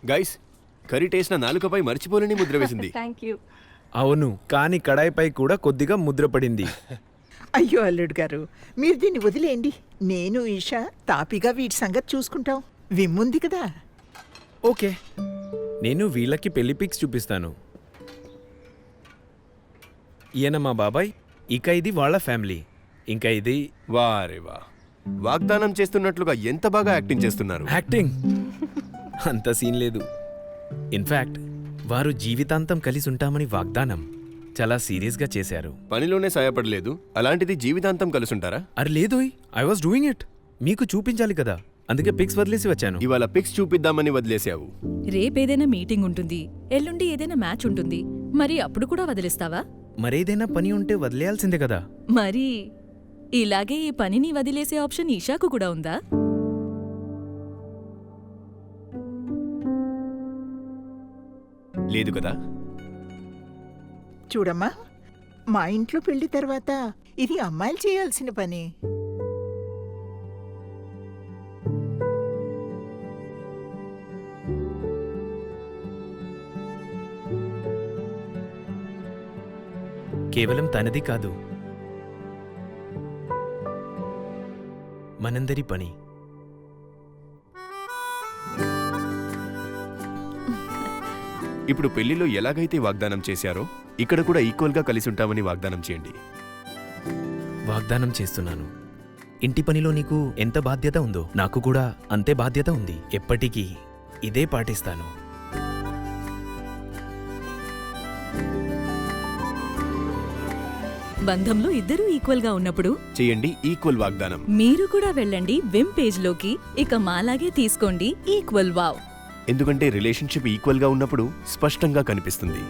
Guys, curry taste నా నాలుకపై మర్చిపోలేని ముద్ర వేసింది. Thank you. అవును, కానీ కడాయిపై కూడా కొద్దిగా ముద్ర పడింది. అయ్యో అల్లుడు గారు, మీరు దీన్ని వదిలేయండి. నేను ఈషా తాపిగా వీటి సంగతి చూసుకుంటాం. విమ్ముంది కదా. ఓకే, నేను వీళ్ళకి పెళ్లి పిక్స్ చూపిస్తాను. ఈయన మా బాబాయ్, ఇక ఇది వాళ్ళ ఫ్యామిలీ, ఇంకా ఇది వారే వా, వాగ్దానం చేస్తున్నట్లుగా ఎంత బాగా యాక్టింగ్ చేస్తున్నారు. యాక్టింగ్. అంత సీన్ లేదు. ఇన్ఫ్యాక్ట్ వారు జీవితాంతం కలిసి ఉంటామని వాగ్దానం చాలా సీరియస్గా చేశారు. పనిలోనే సాయపడలేదు, అలాంటిది జీవితాంతం కలుసుంటారా? అరే లేదోయ్, ఐ వాజ్ డూయింగ్ ఇట్. మీకు చూపించాలి కదా, అందుకే పిక్స్ వదిలేసి వచ్చాను. ఇవాళ పిక్స్ చూపిద్దామని వదిలేసావు. రేపేదైనా మీటింగ్ ఉంటుంది, ఎల్లుండి ఏదైనా మ్యాచ్ ఉంటుంది, మరి అప్పుడు కూడా వదిలేస్తావా? మరేదైనా పని ఉంటే వదిలేయాల్సిందే కదా. మరి ఇలాగే ఈ పనిని వదిలేసే ఆప్షన్ ఈషాకు కూడా ఉందా? లేదు కదా. చూడమ్మా, మా ఇంట్లో పెళ్లి తర్వాత ఇది అమ్మాయిలు చేయాల్సిన పని. కేవలం తనది కాదు, మనందరి పని. ఇప్పుడు పెళ్లిలో ఎలాగైతే వాగ్దానం చేశారో ఇక్కడ కూడా ఈక్వల్ గా కలిసి ఉంటామని వాగ్దానం చేయండి. వాగ్దానం చేస్తున్నాను. ఇంటి పనిలో నీకు ఎంత బాధ్యత ఉందో నాకు కూడా అంతే బాధ్యత ఉంది. ఎప్పటికీ ఇదే పాటిస్తాను. బంధంలో ఇద్దరూ ఈక్వల్ గా ఉన్నప్పుడు చేయండి ఈక్వల్ వాగ్దానం. మీరు కూడా వెళ్ళండి విమ్ పేజ్ లోకి, ఇక మాలాగే తీసుకోండి ఈక్వల్ వావ్. ఎందుకంటే రిలేషన్షిప్ ఈక్వల్ గా ఉన్నప్పుడు స్పష్టంగా కనిపిస్తుంది.